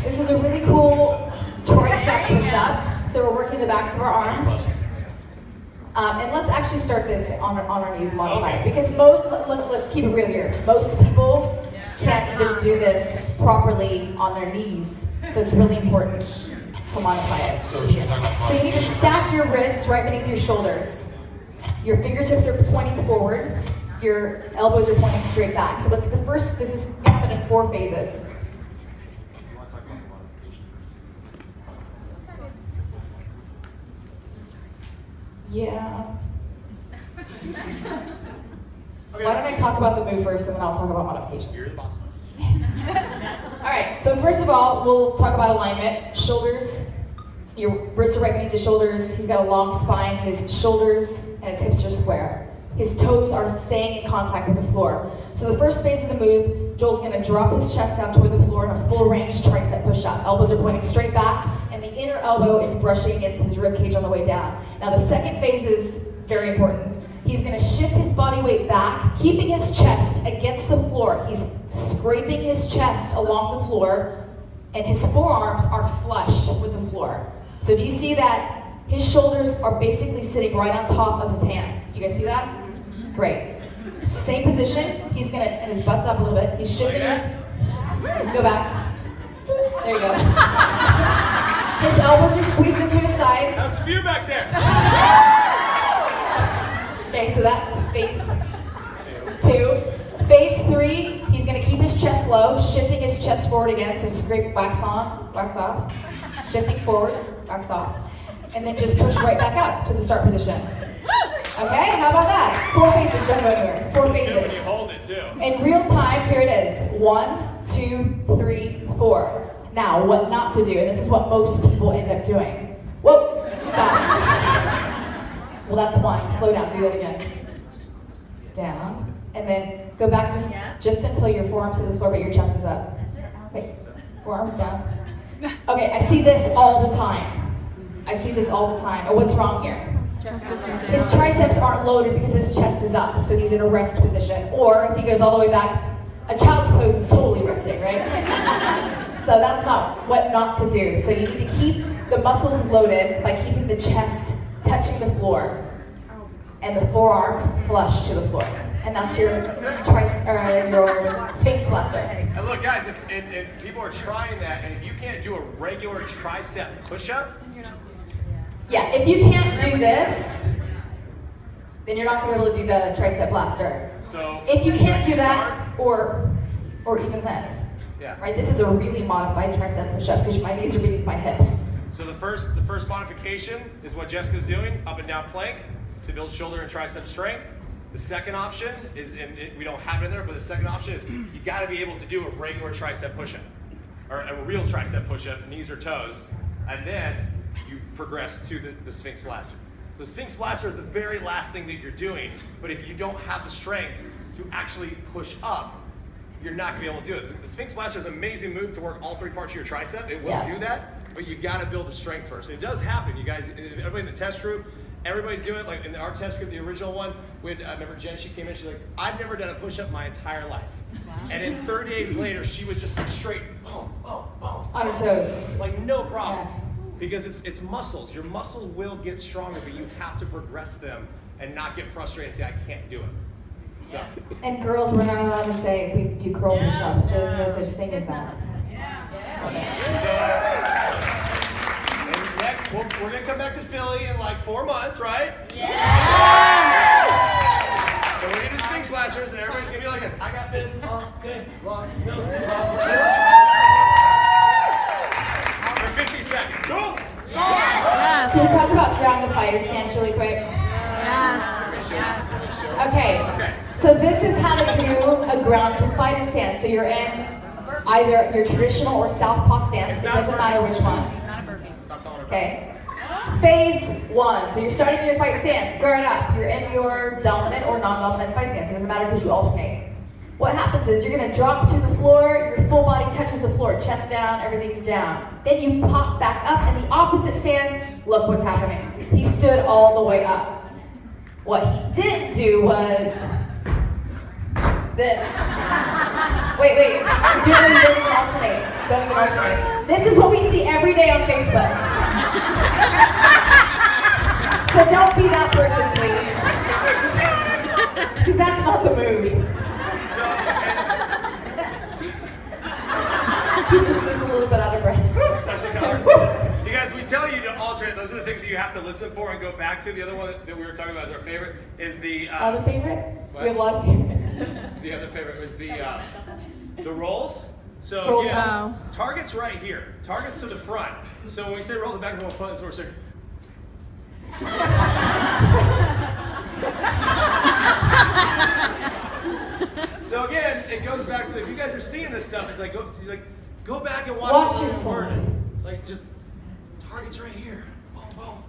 This is a really cool tricep push-up. So we're working the backs of our arms. And let's actually start this on our knees modified. Because let's keep it real here. Most people can't even do this properly on their knees. So it's really important to modify it. So you need to stack your wrists right beneath your shoulders. Your fingertips are pointing forward. Your elbows are pointing straight back. So this is happening in 4 phases. Yeah. Why don't I talk about the move first and then I'll talk about modifications. You're the boss. All right, so first of all, we'll talk about alignment. Shoulders, your wrists are right beneath the shoulders. He's got a long spine. His shoulders and his hips are square. His toes are staying in contact with the floor. So the first phase of the move, Joel's gonna drop his chest down toward the floor in a full range tricep push-up. Elbows are pointing straight back, and the inner elbow is brushing against his rib cage on the way down. Now the second phase is very important. He's gonna shift his body weight back, keeping his chest against the floor. He's scraping his chest along the floor, and his forearms are flush with the floor. So do you see that? His shoulders are basically sitting right on top of his hands. Do you guys see that? Great. Same position. He's gonna, and his butt's up a little bit. He's shifting his, go back. There you go. His elbows are squeezed into his side. How's the view back there? Okay, so that's phase 2. Phase 3, he's gonna keep his chest low, shifting his chest forward again, so scrape, wax on, wax off. Shifting forward, wax off. And then just push right back up to the start position. Okay, how about that? 4 phases, don't go anywhere. 4 phases. You hold it too. In real time, here it is. 1, 2, 3, 4. Now, what not to do, and this is what most people end up doing. Whoa, stop. Well, that's 1. Slow down, do that again. Down, and then go back just until your forearms hit the floor, but your chest is up. Wait, forearms down. Okay, I see this all the time. I see this all the time. Oh, what's wrong here? His triceps aren't loaded because his chest is up, so he's in a rest position. Or if he goes all the way back, a child's pose is totally resting, right? So that's not what not to do. So you need to keep the muscles loaded by keeping the chest touching the floor and the forearms flush to the floor. And that's your Sphinx blaster. And look, guys, if people are trying that, and if you can't do a regular tricep push-up, yeah, if you can't do this, then you're not going to be able to do the tricep blaster. So if you can't do that, or even this, yeah, right? This is a really modified tricep push-up because my knees are beneath my hips. So the first modification is what Jessica's doing, up and down plank, to build shoulder and tricep strength. The second option is, we don't have it in there, but the second option is you got to be able to do a regular tricep push-up, or a real tricep push-up, knees or toes, and then you progress to the Sphinx blaster. So the Sphinx blaster is the very last thing that you're doing, but if you don't have the strength to actually push up, you're not going to be able to do it. The Sphinx blaster is an amazing move to work all 3 parts of your tricep. It will do that, but you got to build the strength first. It does happen, you guys. Everybody in the test group, everybody's doing it. Like in our test group, the original one, I remember Jen, she came in, she's like, I've never done a push-up my entire life. Wow. And then 30 days later, she was just like straight, boom, boom, boom. On her toes. Like no problem. Yeah. Because it's muscles. Your muscles will get stronger, but you have to progress them and not get frustrated and say, I can't do it. So. And girls, we're not allowed to say we do curl push-ups. There's no such thing as that. And next, we're going to come back to Philly in like 4 months, right? Yeah! So we're going to do Sphinx blasters, and everybody's going to be like this. I got this. Okay, for 50 seconds. Cool? Yes. Can we talk about ground to fighter stance really quick? Yes. Okay. So this is how to do a ground to fighter stance. So you're in either your traditional or southpaw stance. It doesn't matter which one. Okay. Phase 1. So you're starting in your fight stance. Guard up. You're in your dominant or non-dominant fight stance. It doesn't matter because you alternate. What happens is you're going to drop to the floor, your full body touches the floor, chest down, everything's down. Then you pop back up in the opposite stance. Look what's happening. He stood all the way up. What he didn't do was this. Wait, do it and alternate. Don't even alternate. This is what we see every day on Facebook. So don't be that person, please. Because that's not the move. He's a little bit out of breath. You guys, we tell you to alternate. Those are the things that you have to listen for and go back to. The other one that we were talking about as our favorite is the... other favorite? What? We have a lot of favorites. The other favorite was the rolls. So Roll again, jump. target's right here. Target's to the front. So when we say roll the back, roll the front, is what we're saying. So again, it goes back to if you guys are seeing this stuff, it's like go back and watch it yourself. worded. Like just target's right here. Boom, boom.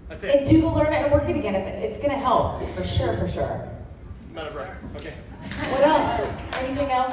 That's it. And do the learn it and work it again. It's gonna help for sure. Not a break. Okay. What else? Anything else?